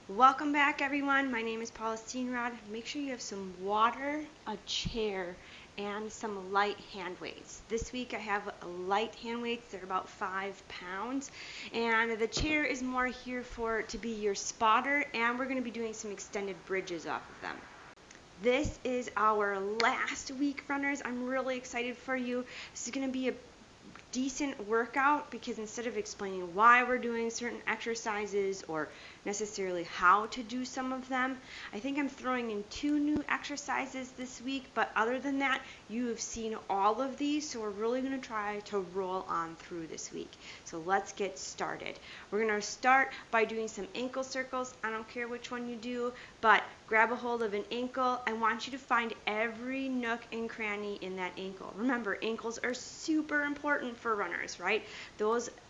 Welcome back, everyone. My name is Paula Steenrod. Make sure you have some water, a chair, and some light hand weights. This week I have light hand weights. They're about 5 pounds. And the chair is more here to be your spotter, and we're going to be doing some extended bridges off of them. This is our last week, runners. I'm really excited for you. This is going to be a decent workout because instead of explaining why we're doing certain exercises or necessarily how to do some of them, I think I'm throwing in 2 new exercises this week, but other than that, you have seen all of these, so we're really going to try to roll on through this week. So let's get started. We're going to start by doing some ankle circles. I don't care which one you do, but grab a hold of an ankle. I want you to find every nook and cranny in that ankle. Remember, ankles are super important for runners, right?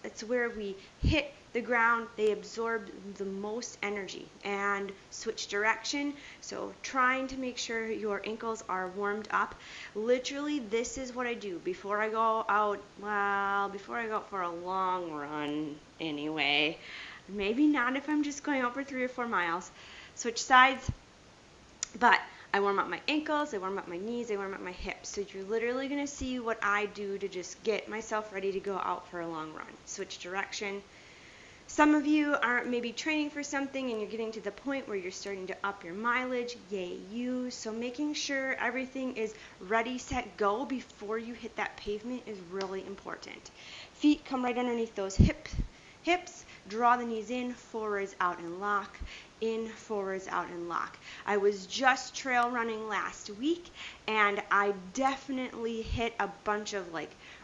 It's where we hit the ground, they absorb the most energy. And switch direction, so trying to make sure your ankles are warmed up. Literally, this is what I do before I go out for a long run anyway. Maybe not if I'm just going out for 3 or 4 miles. Switch sides, but I warm up my ankles, I warm up my knees, I warm up my hips. So you're literally going to see what I do to just get myself ready to go out for a long run. Switch direction. Some of you are maybe training for something and you're getting to the point where you're starting to up your mileage. Yay, you. So making sure everything is ready, set, go before you hit that pavement is really important. Feet come right underneath those hips. Draw the knees in, forwards, out, and lock. In, forwards, out, and lock. I was just trail running last week, and I definitely hit a bunch of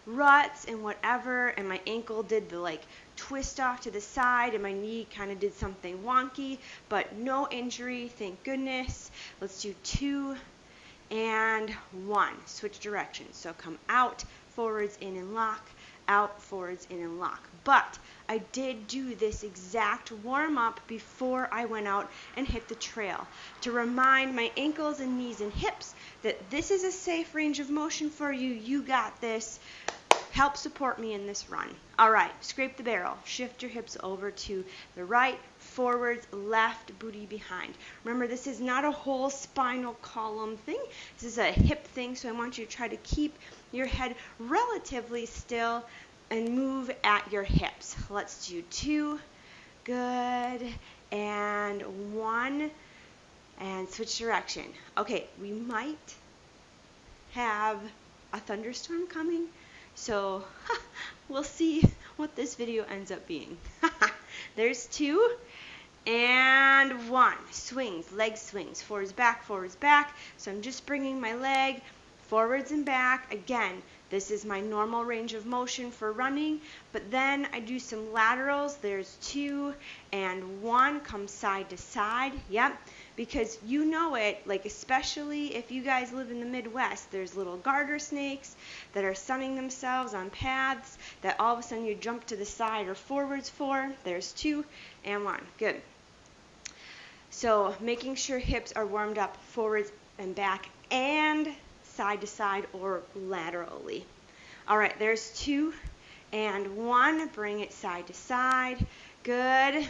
ruts and whatever, and my ankle did the twist off to the side, and my knee kind of did something wonky, but no injury, thank goodness. Let's do 2 and 1. Switch directions. So come out, forwards, in, and lock. Out, forwards, in, and lock. But I did do this exact warm-up before I went out and hit the trail to remind my ankles and knees and hips that this is a safe range of motion for you. You got this. Help support me in this run. All right, scrape the barrel. Shift your hips over to the right, forwards, left, booty behind. Remember, this is not a whole spinal column thing. This is a hip thing, so I want you to try to keep your head relatively still and move at your hips. Let's do 2. Good. And 1. And switch direction. Okay, we might have a thunderstorm coming, so we'll see what this video ends up being. There's 2 and 1. Swings, leg swings, forwards, back, forwards, back. So I'm just bringing my leg forwards and back. Again, this is my normal range of motion for running, but then I do some laterals. There's 2 and 1. Come side to side. Yep. Because you know it, especially if you guys live in the Midwest, there's little garter snakes that are sunning themselves on paths that all of a sudden you jump to the side or forwards for. There's 2 and 1. Good. So making sure hips are warmed up forwards and back and side to side or laterally. All right, there's 2 and 1. Bring it side to side. Good.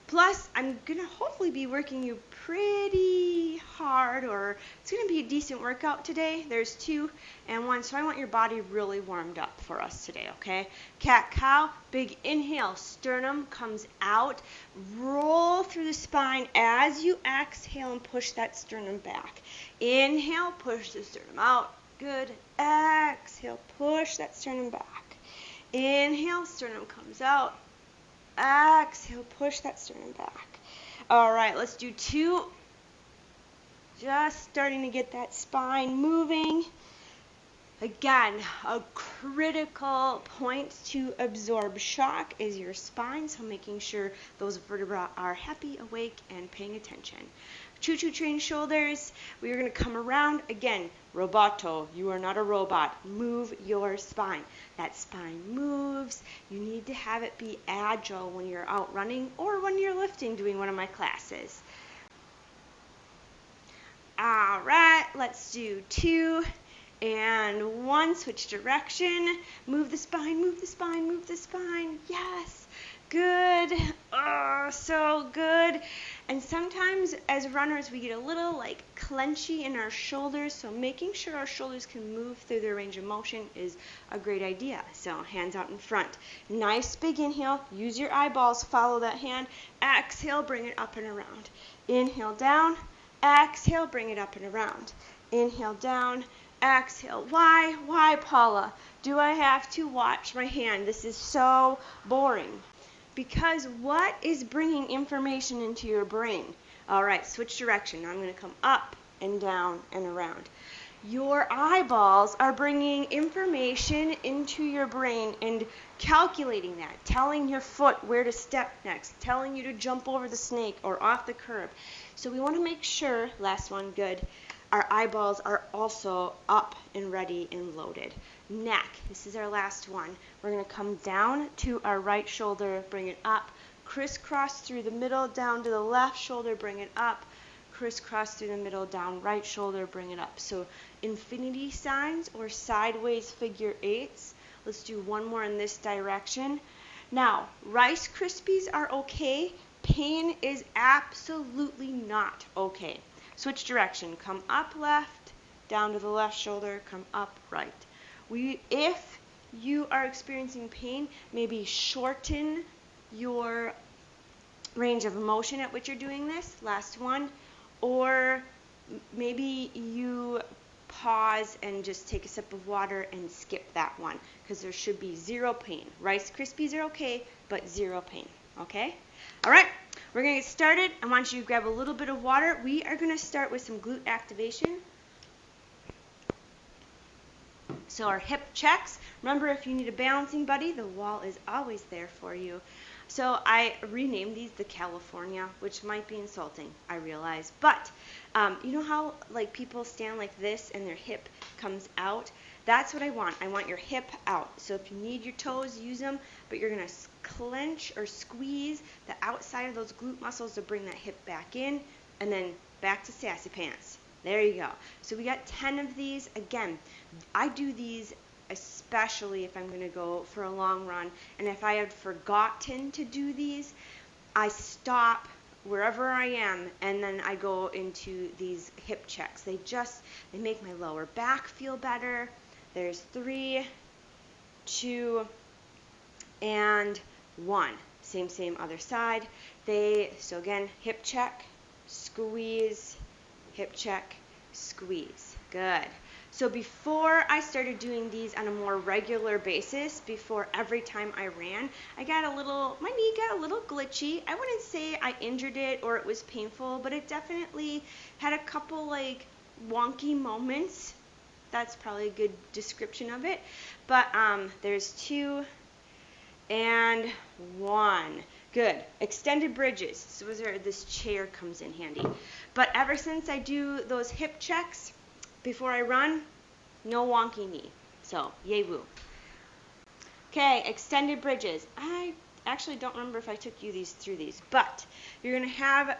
Plus, I'm going to hopefully be working you pretty hard, or it's going to be a decent workout today. There's 2 and 1, so I want your body really warmed up for us today, okay? Cat-cow, big inhale, sternum comes out. Roll through the spine as you exhale and push that sternum back. Inhale, push the sternum out. Good. Exhale, push that sternum back. Inhale, sternum comes out. Exhale, push that sternum back. All right, let's do 2. Just starting to get that spine moving. Again, a critical point to absorb shock is your spine, so making sure those vertebrae are happy, awake, and paying attention. Choo-choo train shoulders. We are going to come around. Again, roboto. You are not a robot. Move your spine. That spine moves. You need to have it be agile when you're out running or when you're lifting doing one of my classes. All right, let's do 2 and 1. Switch direction. Move the spine, move the spine, move the spine. Yes. Good. Oh, so good. And sometimes as runners we get a little like clenchy in our shoulders, so making sure our shoulders can move through their range of motion is a great idea. So hands out in front. Nice big inhale, use your eyeballs, follow that hand. Exhale, bring it up and around. Inhale down, exhale, bring it up and around. Inhale down, exhale. Why, Paula? Do I have to watch my hand? This is so boring. Because what is bringing information into your brain? All right, switch direction. Now I'm going to come up and down and around. Your eyeballs are bringing information into your brain and calculating that, telling your foot where to step next, telling you to jump over the snake or off the curb. So we want to make sure, last one, good, our eyeballs are also up and ready and loaded. Neck, this is our last one. We're going to come down to our right shoulder, bring it up, crisscross through the middle, down to the left shoulder, bring it up, crisscross through the middle, down right shoulder, bring it up. So infinity signs or sideways figure eights. Let's do one more in this direction. Now, Rice Krispies are okay. Pain is absolutely not okay. Switch direction. Come up left, down to the left shoulder, come up right. If you are experiencing pain, maybe shorten your range of motion at which you're doing this. Last one. Or maybe you pause and just take a sip of water and skip that one because there should be zero pain. Rice Krispies are okay, but zero pain. Okay? All right, we're going to get started. I want you to grab a little bit of water. We are going to start with some glute activation. So our hip checks. Remember, if you need a balancing buddy, the wall is always there for you. So I renamed these the California, which might be insulting, I realize. But you know how like people stand like this and their hip comes out? That's what I want. I want your hip out. So if you need your toes, use them, but you're going to clench or squeeze the outside of those glute muscles to bring that hip back in, and then back to sassy pants. There you go. So we got 10 of these. Again, I do these especially if I'm going to go for a long run. And if I had forgotten to do these, I stop wherever I am and then I go into these hip checks. They make my lower back feel better. There's 3, 2, and 1. Same other side. So again, hip check, squeeze, hip check, squeeze. Good. So before I started doing these on a more regular basis, before every time I ran, my knee got a little glitchy. I wouldn't say I injured it or it was painful, but it definitely had a couple like wonky moments. That's probably a good description of it. But there's 2 and 1. Good. Extended bridges. So this chair comes in handy. But ever since I do those hip checks before I run, no wonky knee. So, yay woo. Okay, extended bridges. I actually don't remember if I took you through these, but you're going to have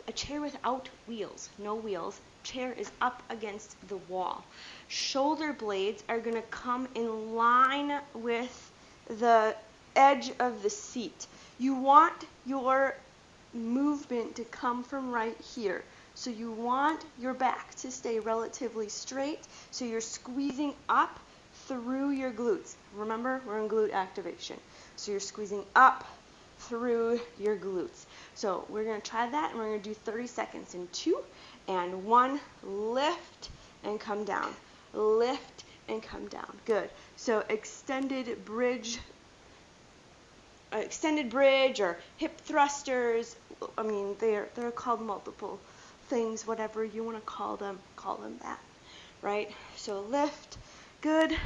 a chair without wheels, no wheels. Chair is up against the wall. Shoulder blades are going to come in line with the edge of the seat. You want your movement to come from right here. So you want your back to stay relatively straight, so you're squeezing up through your glutes. Remember, we're in glute activation. So you're squeezing up through your glutes. So we're going to try that, and we're going to do 30 seconds in 2 and 1. Lift and come down. Lift and come down. Good. So extended bridge or hip thrusters. I mean, they're called multiple things, whatever you want to call them that, right? So lift, good.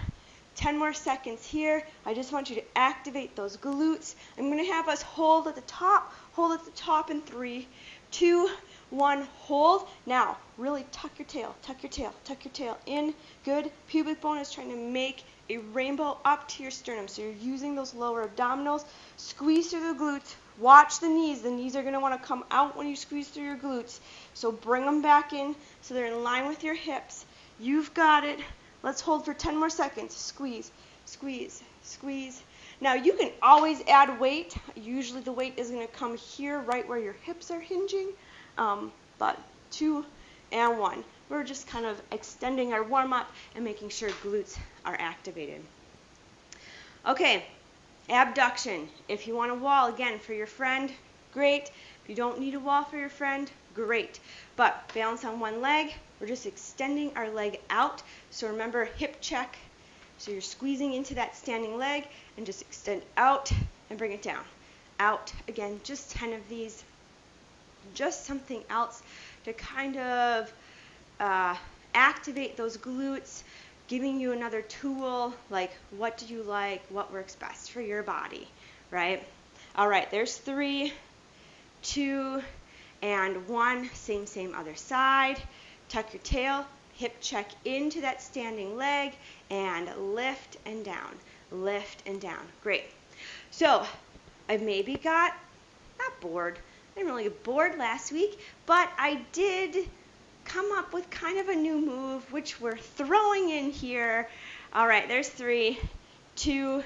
10 more seconds here. I just want you to activate those glutes. I'm going to have us hold at the top in 3, 2, 1, hold. Now, really tuck your tail in, good. Pubic bone is trying to make a rainbow up to your sternum, so you're using those lower abdominals. Squeeze through the glutes. Watch the knees. The knees are going to want to come out when you squeeze through your glutes. So bring them back in so they're in line with your hips. You've got it. Let's hold for 10 more seconds. Squeeze, squeeze, squeeze. Now you can always add weight. Usually the weight is going to come here right where your hips are hinging. But 2 and 1. We're just kind of extending our warm-up and making sure glutes are activated. Okay, abduction. If you want a wall, again, for your friend, great. If you don't need a wall for your friend, great. But balance on one leg. We're just extending our leg out. So remember, hip check. So you're squeezing into that standing leg and just extend out and bring it down. Out. Again, just 10 of these. Just something else to kind of activate those glutes, giving you another tool, like what do you like, what works best for your body, right? All right, there's 3, 2, and 1. Same other side. Tuck your tail, hip check into that standing leg, and lift and down. Lift and down. Great. So I maybe got, not bored, I didn't really get bored last week, but I did come up with kind of a new move, which we're throwing in here. All right, there's 3, 2,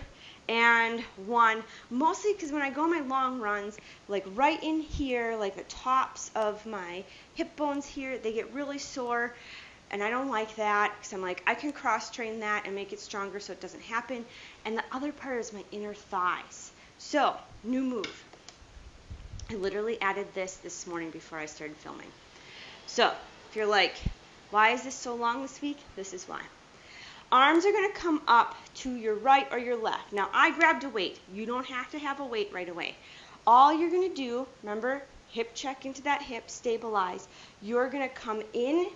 and 1. Mostly because when I go on my long runs, like right in here, like the tops of my hip bones here, they get really sore. And I don't like that because I'm like, I can cross-train that and make it stronger so it doesn't happen. And the other part is my inner thighs. So, new move. I literally added this morning before I started filming. So, if you're like, why is this so long this week? This is why. Arms are going to come up to your right or your left. Now, I grabbed a weight. You don't have to have a weight right away. All you're going to do, remember, hip check into that hip, stabilize. You're going to come in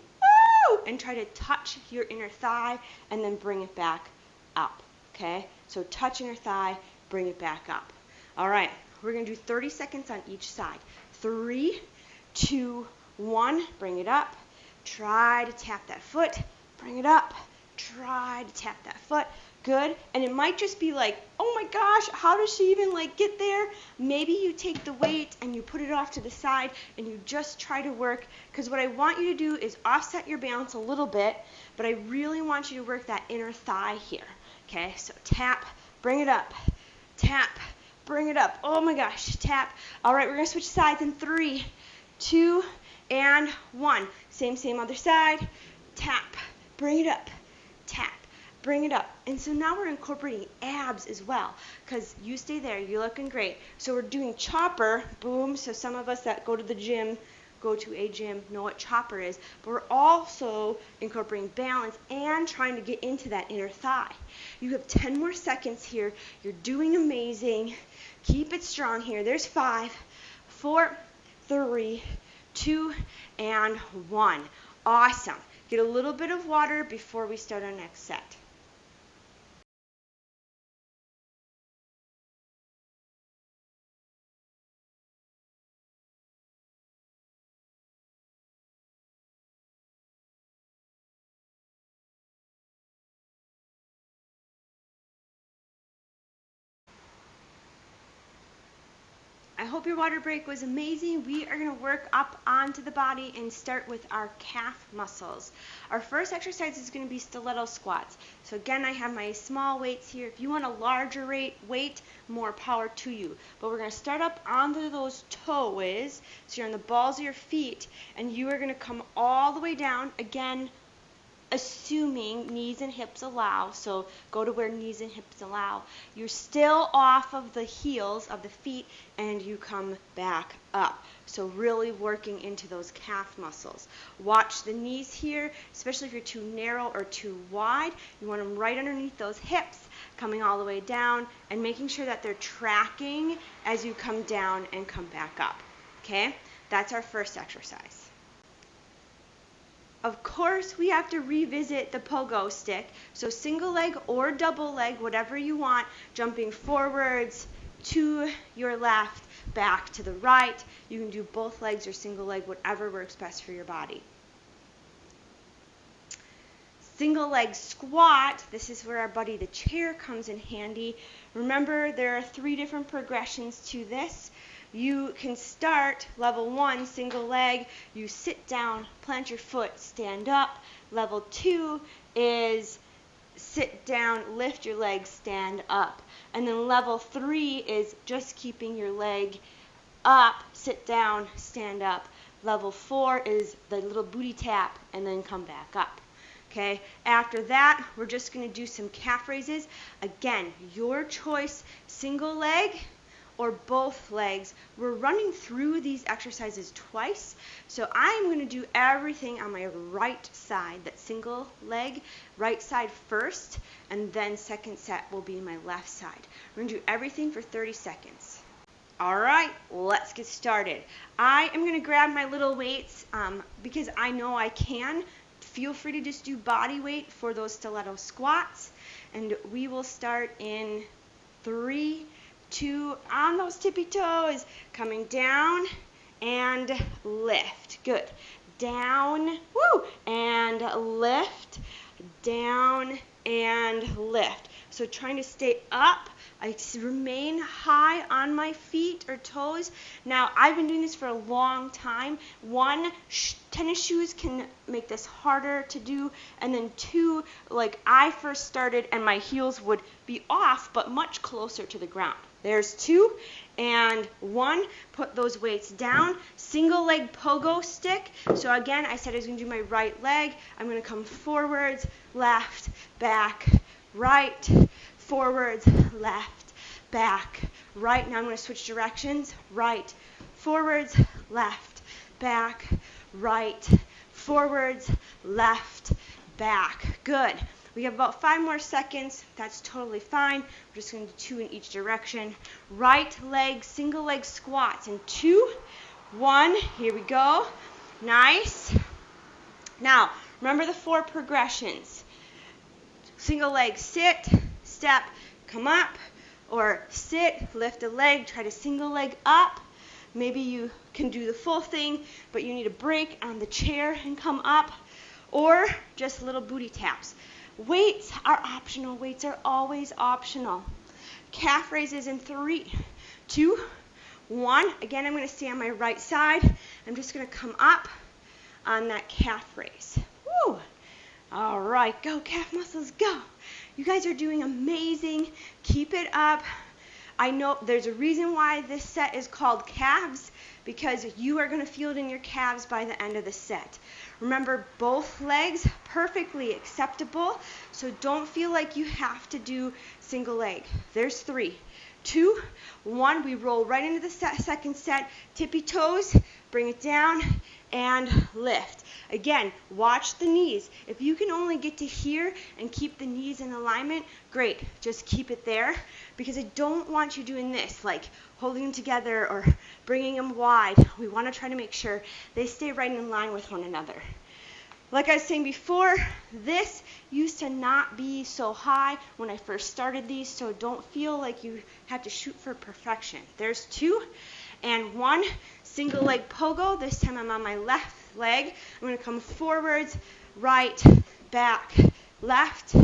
and try to touch your inner thigh and then bring it back up. Okay? So touch inner thigh, bring it back up. All right. We're going to do 30 seconds on each side. 3, 2, 1. Bring it up. Try to tap that foot. Bring it up. Try to tap that foot. Good. And it might just be like, oh my gosh, how does she even like get there? Maybe you take the weight and you put it off to the side and you just try to work. Because what I want you to do is offset your balance a little bit, but I really want you to work that inner thigh here. Okay, so tap, bring it up. Tap, bring it up. Oh my gosh, tap. All right, we're going to switch sides in 3, 2, and 1. Same other side. Tap, bring it up. Tap, bring it up. And so now we're incorporating abs as well, because you stay there, you're looking great. So we're doing chopper, boom. So some of us that go to a gym know what chopper is, but we're also incorporating balance and trying to get into that inner thigh. You have 10 more seconds here. You're doing amazing. Keep it strong here. There's 5, 4, 3, 2, and 1. Awesome. Get a little bit of water before we start our next set. I hope your water break was amazing. We are going to work up onto the body and start with our calf muscles. Our first exercise is going to be stiletto squats. So again, I have my small weights here. If you want a larger weight, more power to you. But we're going to start up onto those toes. So you're on the balls of your feet, and you are going to come all the way down. Again, assuming knees and hips allow, so go to where knees and hips allow. You're still off of the heels of the feet and you come back up. So really working into those calf muscles. Watch the knees here, especially if you're too narrow or too wide. You want them right underneath those hips, coming all the way down and making sure that they're tracking as you come down and come back up. Okay? That's our first exercise. Of course, we have to revisit the pogo stick. So single leg or double leg, whatever you want, jumping forwards to your left, back to the right. You can do both legs or single leg, whatever works best for your body. Single leg squat, this is where our buddy the chair comes in handy. Remember, there are 3 different progressions to this. You can start level 1, single leg. You sit down, plant your foot, stand up. Level 2 is sit down, lift your legs, stand up. And then level 3 is just keeping your leg up, sit down, stand up. Level 4 is the little booty tap and then come back up. Okay, after that, we're just going to do some calf raises. Again, your choice, single leg or both legs. We're running through these exercises twice, so I'm going to do everything on my right side, that single leg, right side first, and then second set will be my left side. We're going to do everything for 30 seconds. All right, let's get started. I am going to grab my little weights because I know I can. Feel free to just do body weight for those stiletto squats, and we will start in 3, 2, on those tippy toes, coming down and lift. Good. Down, woo, and lift, down and lift. So trying to stay up. I remain high on my feet or toes. Now, I've been doing this for a long time. 1, tennis shoes can make this harder to do. And then 2, like I first started and my heels would be off, but much closer to the ground. There's 2 and 1. Put those weights down. Single leg pogo stick. So again, I said I was going to do my right leg. I'm going to come forwards, left, back, right, forwards, left, back, right. Now I'm going to switch directions. Right, forwards, left, back, right, forwards, left, back. Good. We have about 5 more seconds. That's totally fine. We're just going to do 2 in each direction. Right leg, single leg squats in 2, 1. Here we go. Nice. Now, remember the 4 progressions. Single leg, sit, step, come up, or sit, lift a leg, try to single leg up. Maybe you can do the full thing, but you need a break on the chair and come up, or just little booty taps. Weights are optional. Weights are always optional. Calf raises in 3, 2, 1. Again, I'm going to stay on my right side. I'm just going to come up on that calf raise. Woo! All right, go calf muscles, go. You guys are doing amazing. Keep it up. I know there's a reason why this set is called calves, because you are going to feel it in your calves by the end of the set. Remember, both legs, perfectly acceptable, so don't feel like you have to do single leg. There's 3, 2, 1. We roll right into the second set. Tippy toes, bring it down, and lift. Again, watch the knees. If you can only get to here and keep the knees in alignment, great. Just keep it there, because I don't want you doing this, like holding them together or bringing them wide. We want to try to make sure they stay right in line with one another. Like I was saying before, this used to not be so high when I first started these, so don't feel like you have to shoot for perfection. There's 2 and 1. Single leg pogo. This time I'm on my left leg. I'm going to come forwards, right, back, left,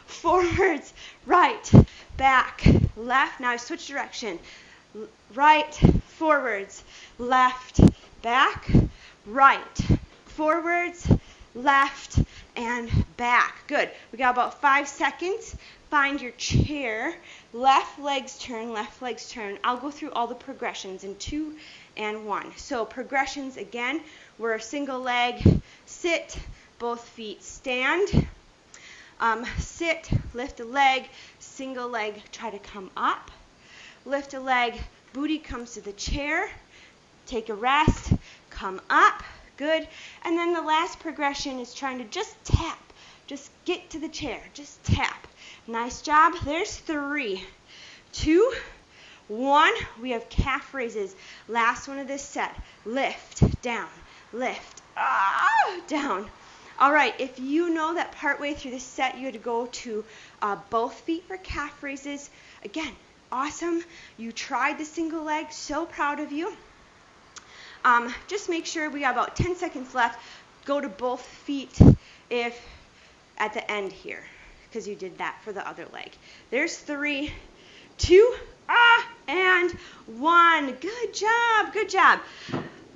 forwards, right, back, left. Now I switch direction. Right, forwards, left, back, right, forwards, left, and back. Good. We got about 5 seconds. Find your chair. Left legs turn, left legs turn. I'll go through all the progressions in 2 and 1. So progressions again, we're a single leg, sit, both feet stand, sit, lift a leg, single leg, try to come up, lift a leg, booty comes to the chair, take a rest, come up, good. And then the last progression is trying to just tap, just get to the chair, just tap. Nice job. There's 3, 2, 1. We have calf raises. Last one of this set. Lift, down, lift, down. All right, if you know that partway through this set you had to go to both feet for calf raises, again, awesome. You tried the single leg. So proud of you. Just make sure we got about 10 seconds left. Go to both feet if at the end here, because you did that for the other leg. There's 3, 2, and 1. Good job, good job.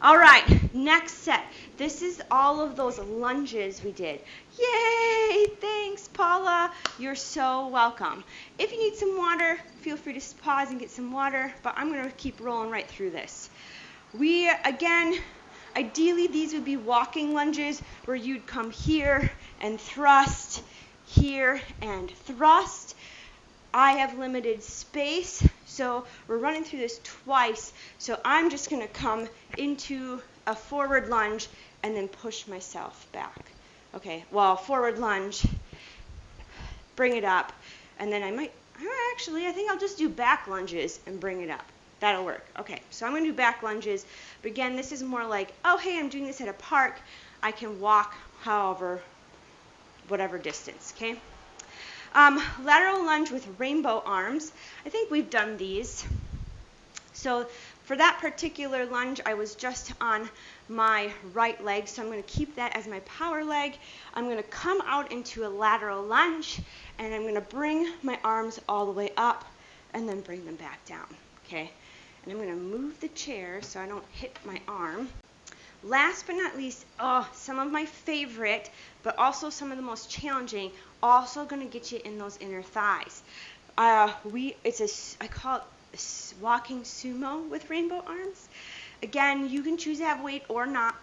All right, next set. This is all of those lunges we did. Yay! Thanks, Paula. You're so welcome. If you need some water, feel free to pause and get some water, but I'm going to keep rolling right through this. Ideally, these would be walking lunges where you'd come here and thrust, here and thrust. I have limited space, so we're running through this twice. So I'm just going to come into a forward lunge and then push myself back. Okay, well, forward lunge, bring it up, and then I think I'll just do back lunges and bring it up. That'll work. Okay, so I'm going to do back lunges. But again, this is more like, oh, hey, I'm doing this at a park. I can walk whatever distance, okay? Lateral lunge with rainbow arms. I think we've done these. So for that particular lunge, I was just on my right leg, so I'm going to keep that as my power leg. I'm going to come out into a lateral lunge, and I'm going to bring my arms all the way up and then bring them back down, okay? And I'm going to move the chair so I don't hit my arm. Last but not least, some of my favorite, but also some of the most challenging, also going to get you in those inner thighs. I call it walking sumo with rainbow arms. Again, you can choose to have weight or not.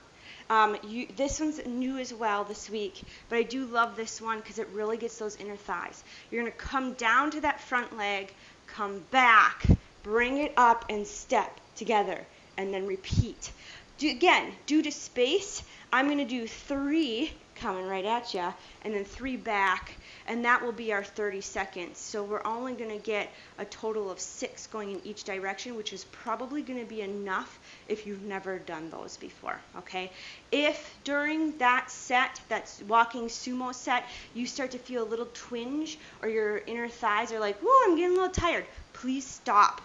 This one's new as well this week, but I do love this one because it really gets those inner thighs. You're going to come down to that front leg, come back, bring it up and step together, and then repeat. Due to space, I'm going to do 3 coming right at you, and then 3 back, and that will be our 30 seconds. So we're only going to get a total of 6 going in each direction, which is probably going to be enough if you've never done those before, okay? If during that set, that walking sumo set, you start to feel a little twinge or your inner thighs are like, whoa, I'm getting a little tired, please stop.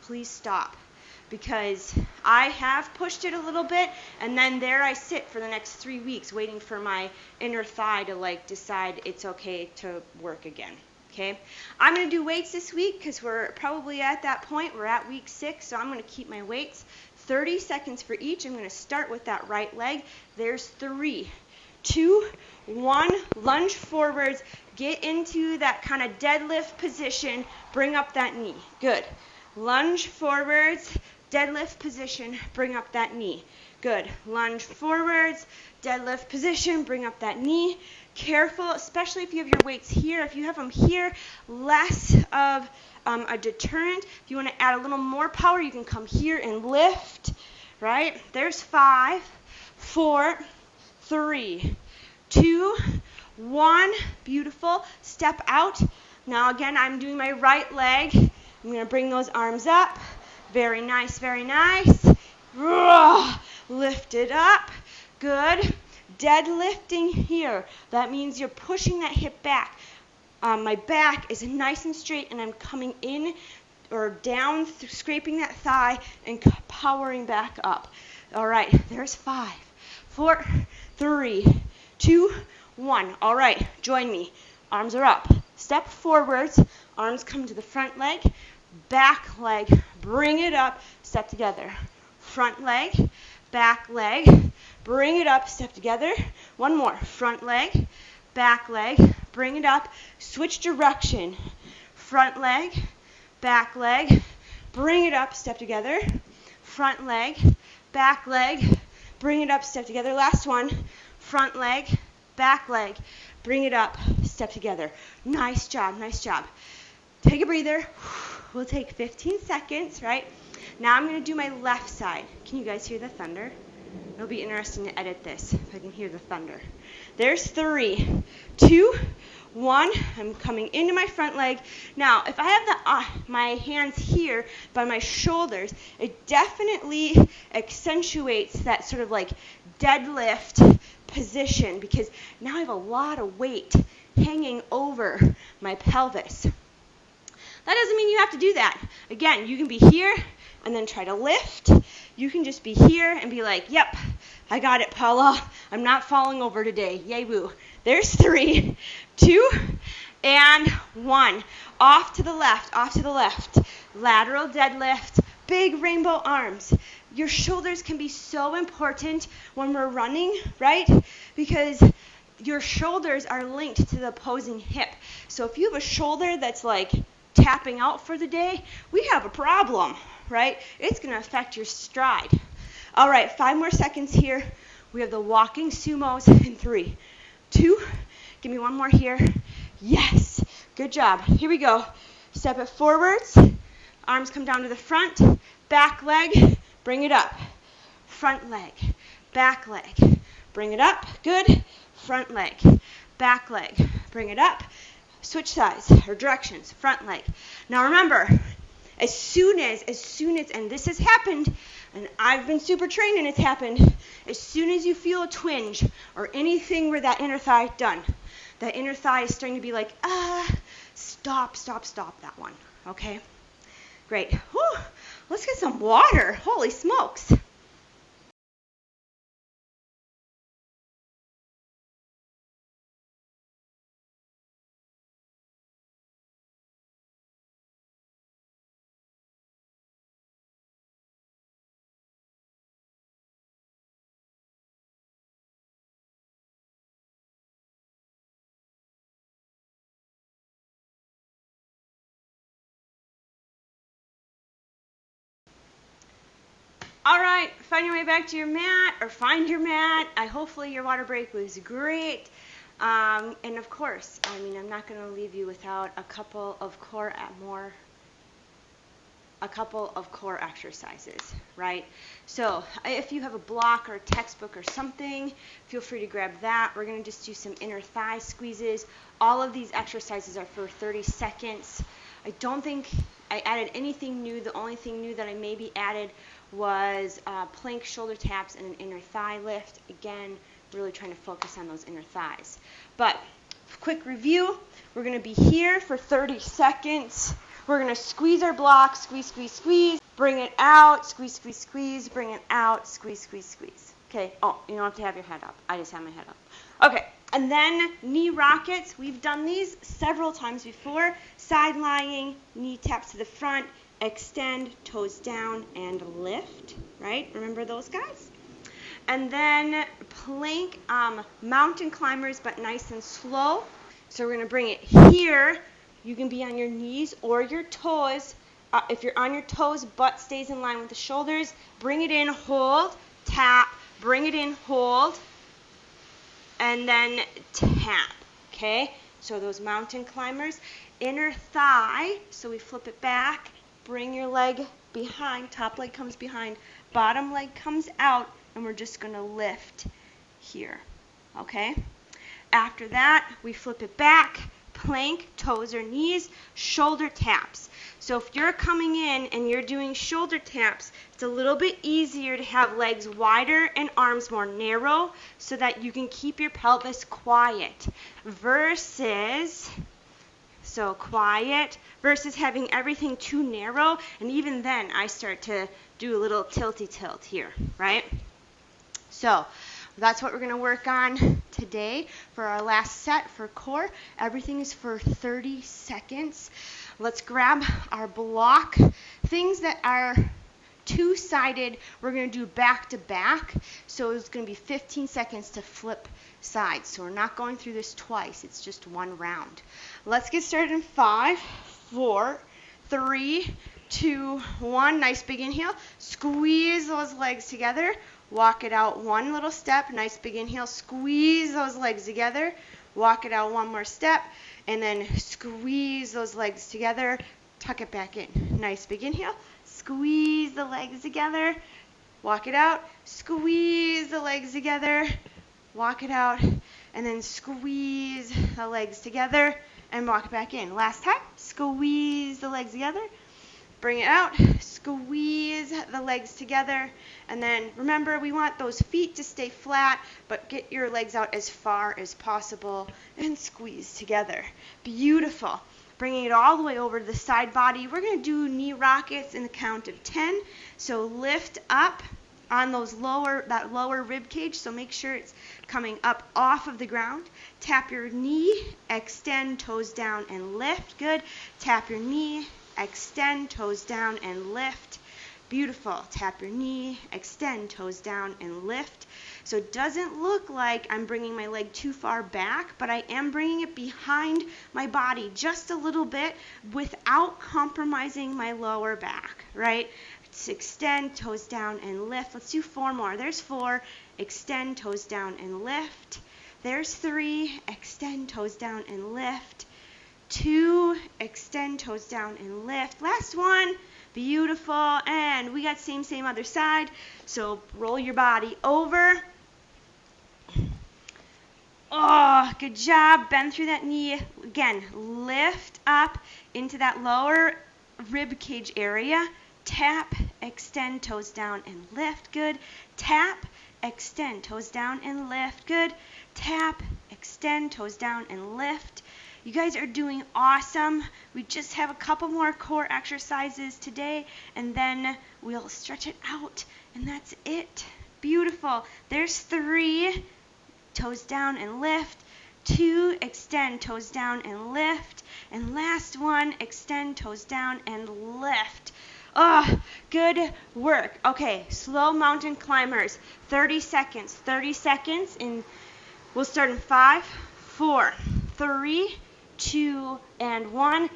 Please stop. Because I have pushed it a little bit, and then there I sit for the next 3 weeks waiting for my inner thigh to decide it's okay to work again. Okay? I'm going to do weights this week because we're probably at that point. We're at week 6, so I'm going to keep my weights 30 seconds for each. I'm going to start with that right leg. There's 3, 2, 1. Lunge forwards. Get into that kind of deadlift position. Bring up that knee. Good. Lunge forwards, deadlift position, bring up that knee. Good. Lunge forwards, deadlift position, bring up that knee. Careful, especially if you have your weights here. If you have them here, less of a deterrent. If you want to add a little more power, you can come here and lift, right? There's 5, 4, 3, 2, 1. Beautiful. Step out. Now again, I'm doing my right leg. I'm going to bring those arms up. Very nice, very nice. Lift it up. Good. Deadlifting here. That means you're pushing that hip back. My back is nice and straight, and I'm coming in or down, scraping that thigh and powering back up. All right, there's 5, 4, 3, 2, 1. All right, join me. Arms are up. Step forwards. Arms come to the front leg. Back leg, bring it up, step together. Front leg, back leg, bring it up, step together. One more. Front leg, back leg, bring it up, switch direction. Front leg, back leg, bring it up, step together. Front leg, back leg, bring it up, step together. Last one. Front leg, back leg, bring it up, step together. Nice job, nice job. Take a breather. We'll take 15 seconds, right? Now I'm going to do my left side. Can you guys hear the thunder? It'll be interesting to edit this if I can hear the thunder. There's 3, 2, 1. I'm coming into my front leg. Now, if I have my hands here by my shoulders, it definitely accentuates that sort of deadlift position because now I have a lot of weight hanging over my pelvis. That doesn't mean you have to do that. Again, you can be here and then try to lift. You can just be here and be like, yep, I got it, Paula. I'm not falling over today. Yay, woo. There's 3, 2, and 1. Off to the left, off to the left. Lateral deadlift, big rainbow arms. Your shoulders can be so important when we're running, right? Because your shoulders are linked to the opposing hip. So if you have a shoulder that's like tapping out for the day, we have a problem, right? It's going to affect your stride. All right, 5 more seconds here. We have the walking sumos in 3, 2, give me 1 more here. Yes, good job. Here we go. Step it forwards. Arms come down to the front. Back leg, bring it up. Front leg, back leg. Bring it up. Good. Front leg, back leg. Bring it up. Switch sides or directions. Front leg. Now remember, as soon as, and this has happened, and I've been super trained and it's happened, as soon as you feel a twinge or anything where that inner thigh done, that inner thigh is starting to be like, stop that one, okay? Great. Whew. Let's get some water. Holy smokes. All right, find your way back to your mat or find your mat. Hopefully your water break was great. And of course, I'm not going to leave you without a couple of core exercises, right? So if you have a block or a textbook or something, feel free to grab that. We're going to just do some inner thigh squeezes. All of these exercises are for 30 seconds. I don't think I added anything new. The only thing new that I maybe added was plank shoulder taps and an inner thigh lift. Again, really trying to focus on those inner thighs. But quick review, we're going to be here for 30 seconds. We're going to squeeze our block, squeeze, squeeze, squeeze, bring it out, squeeze, squeeze, squeeze, bring it out, squeeze, squeeze, squeeze. Okay, oh, you don't have to have your head up. I just have my head up. Okay, and then knee rockets. We've done these several times before. Side lying, knee taps to the front, extend, toes down, and lift, right? Remember those guys? And then plank, mountain climbers, but nice and slow. So we're going to bring it here. You can be on your knees or your toes. If you're on your toes, butt stays in line with the shoulders. Bring it in, hold, tap, bring it in, hold, and then tap, okay? So those mountain climbers. Inner thigh, so we flip it back. Bring your leg behind, top leg comes behind, bottom leg comes out, and we're just going to lift here, okay? After that, we flip it back, plank, toes or knees, shoulder taps. So if you're coming in and you're doing shoulder taps, it's a little bit easier to have legs wider and arms more narrow so that you can keep your pelvis quiet versus... So quiet versus having everything too narrow. And even then, I start to do a little tilty tilt here, right? So that's what we're going to work on today for our last set for core. Everything is for 30 seconds. Let's grab our block. Things that are two-sided, we're going to do back to back. So it's going to be 15 seconds to flip sides. So we're not going through this twice. It's just one round. Let's get started in 5, 4, 3, 2, 1. Nice big inhale. Squeeze those legs together. Walk it out one little step. Nice big inhale. Squeeze those legs together. Walk it out one more step. And then squeeze those legs together. Tuck it back in. Nice big inhale. Squeeze the legs together. Walk it out. Squeeze the legs together. Walk it out. And then squeeze the legs together. And walk it back in. Last time. Squeeze the legs together. Bring it out. Squeeze the legs together. And then remember, we want those feet to stay flat, but get your legs out as far as possible and squeeze together. Beautiful. Bringing it all the way over to the side body. We're going to do knee rockets in the count of 10. So lift up on that lower rib cage. So make sure it's coming up off of the ground. Tap your knee, extend, toes down, and lift. Good. Tap your knee, extend, toes down, and lift. Beautiful. Tap your knee, extend, toes down, and lift. So it doesn't look like I'm bringing my leg too far back, but I am bringing it behind my body just a little bit without compromising my lower back, right? Let's extend, toes down, and lift. Let's do 4 more. There's 4. Extend, toes down, and lift. There's 3. Extend, toes down, and lift. 2. Extend, toes down, and lift. Last one. Beautiful. And we got same other side. So roll your body over. Oh, good job. Bend through that knee. Again, lift up into that lower rib cage area. Tap, extend, toes down, and lift. Good. Tap, extend, toes down, and lift. Good. Tap, extend, toes down, and lift. You guys are doing awesome. We just have a couple more core exercises today, and then we'll stretch it out, and that's it. Beautiful. There's 3. Toes down and lift. 2. Extend, toes down, and lift. And last one, extend, toes down, and lift. Oh, good work. Okay, slow mountain climbers. 30 seconds. 30 seconds. And we'll start in 5, 4, 3, 2, and 1.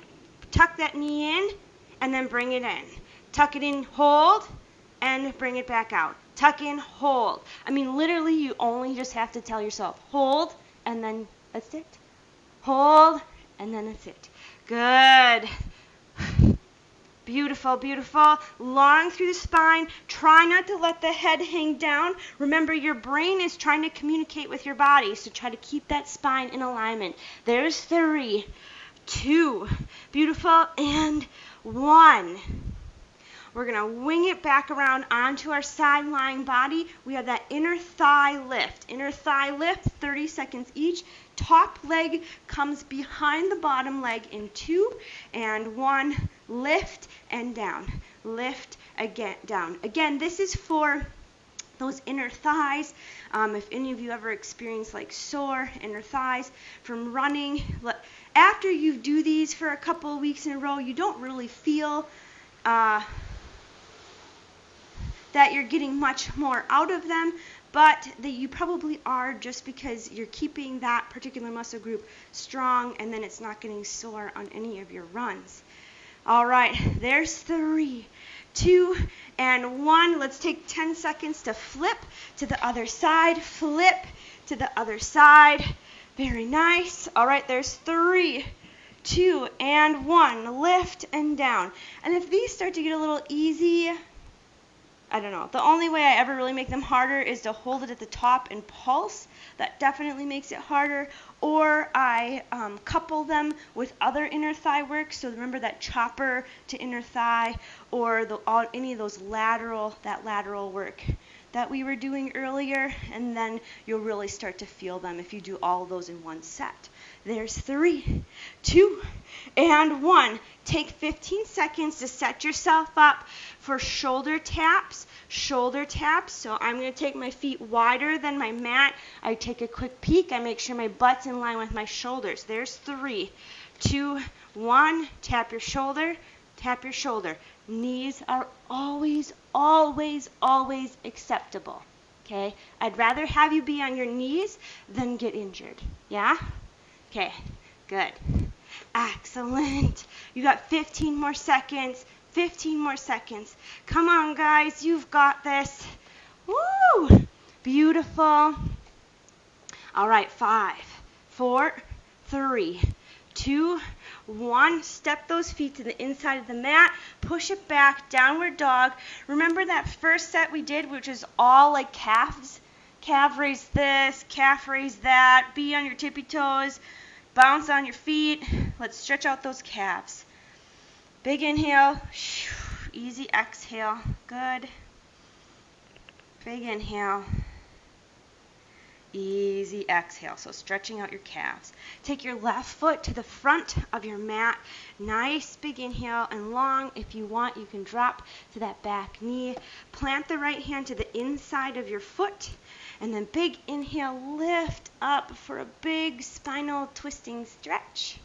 Tuck that knee in, and then bring it in. Tuck it in, hold, and bring it back out. Tuck in, hold. I mean, literally, you only just have to tell yourself, hold, and then that's it. Hold, and then that's it. Good. Beautiful, beautiful. Long through the spine. Try not to let the head hang down. Remember, your brain is trying to communicate with your body, so try to keep that spine in alignment. There's 3, 2, beautiful, and 1. We're going to wing it back around onto our side lying body. We have that inner thigh lift. Inner thigh lift, 30 seconds each. Top leg comes behind the bottom leg in 2 and 1. Lift and down. Lift again, down. Again, this is for those inner thighs. If any of you ever experience like sore inner thighs from running, after you do these for a couple of weeks in a row, you don't really feel that you're getting much more out of them, but that you probably are, just because you're keeping that particular muscle group strong, and then it's not getting sore on any of your runs. All right, there's 3, 2, and 1. Let's take 10 seconds to flip to the other side. Flip to the other side. Very nice. All right, there's 3, 2, and 1. Lift and down. And if these start to get a little easy, I don't know. The only way I ever really make them harder is to hold it at the top and pulse. That definitely makes it harder. Or I couple them with other inner thigh work. So remember that chopper to inner thigh, or any of those lateral work that we were doing earlier. And then you'll really start to feel them if you do all of those in one set. There's 3, 2, and 1. Take 15 seconds to set yourself up for shoulder taps. Shoulder taps. So I'm going to take my feet wider than my mat. I take a quick peek. I make sure my butt's in line with my shoulders. There's 3, 2, 1. Tap your shoulder. Tap your shoulder. Knees are always, always, always acceptable. Okay? I'd rather have you be on your knees than get injured. Yeah? Okay, good. Excellent. You got 15 more seconds. 15 more seconds. Come on, guys. You've got this. Woo! Beautiful. All right, 5, 4, 3, 2, 1. Step those feet to the inside of the mat. Push it back. Downward dog. Remember that first set we did, which is all like calves? Calf raise this, calf raise that. Be on your tippy toes. Bounce on your feet. Let's stretch out those calves. Big inhale. Easy exhale. Good. Big inhale. Easy exhale. So stretching out your calves. Take your left foot to the front of your mat. Nice big inhale and long. If you want, you can drop to that back knee. Plant the right hand to the inside of your foot. And then big inhale, lift up for a big spinal twisting stretch.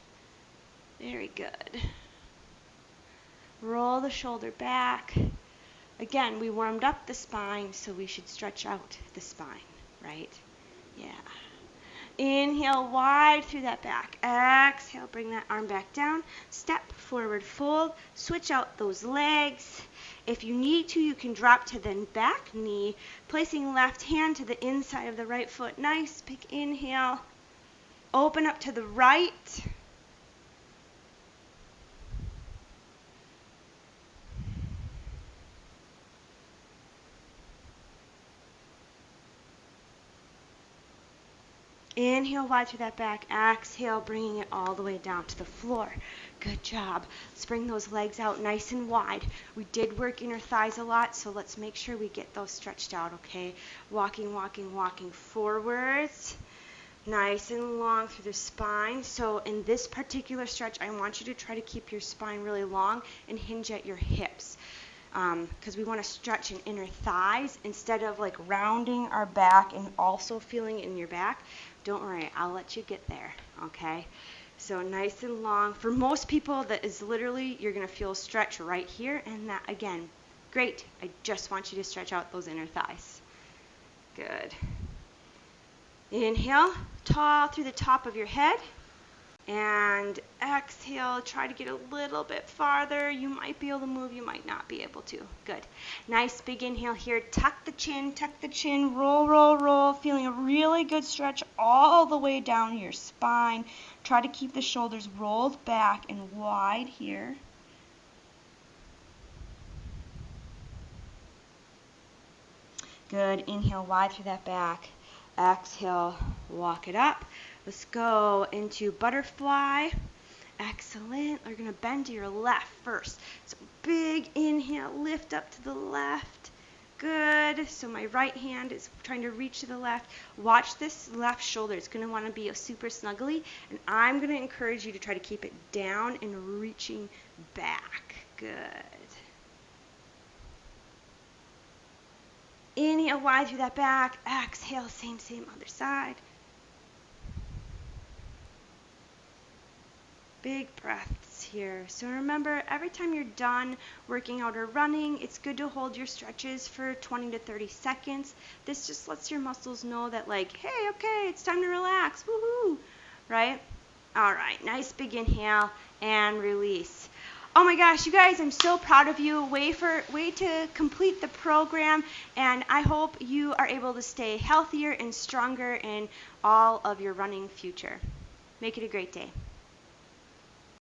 Very good. Roll the shoulder back. Again, we warmed up the spine, so we should stretch out the spine, right? Yeah. Inhale wide through that back. Exhale, bring that arm back down. Step forward, fold. Switch out those legs. If you need to, you can drop to the back knee, placing left hand to the inside of the right foot. Nice big inhale. Open up to the right. Inhale wide through that back. Exhale, bringing it all the way down to the floor. Good job. Let's bring those legs out nice and wide. We did work inner thighs a lot, so let's make sure we get those stretched out, okay? Walking, walking, walking forwards. Nice and long through the spine. So in this particular stretch, I want you to try to keep your spine really long and hinge at your hips. Because we want to stretch in inner thighs instead of like rounding our back and also feeling it in your back. Don't worry, I'll let you get there, okay? So nice and long. For most people, that is literally, you're going to feel stretch right here, and that, again, great. I just want you to stretch out those inner thighs. Good. Inhale, tall through the top of your head. And exhale, try to get a little bit farther. You might be able to move, you might not be able to. Good. Nice big inhale here. Tuck the chin, roll, roll, roll. Feeling a really good stretch all the way down your spine. Try to keep the shoulders rolled back and wide here. Good. Inhale wide through that back. Exhale, walk it up. Let's go into butterfly. Excellent. We're going to bend to your left first. So big inhale, lift up to the left. Good. So my right hand is trying to reach to the left. Watch this left shoulder. It's going to want to be super snuggly. And I'm going to encourage you to try to keep it down and reaching back. Good. Inhale wide through that back. Exhale, same other side. Big breaths here. So remember, every time you're done working out or running, it's good to hold your stretches for 20 to 30 seconds. This just lets your muscles know that like, hey, okay, it's time to relax. Woohoo! Right? All right, nice big inhale and release. Oh my gosh, you guys, I'm so proud of you. Way to complete the program, and I hope you are able to stay healthier and stronger in all of your running future. Make it a great day.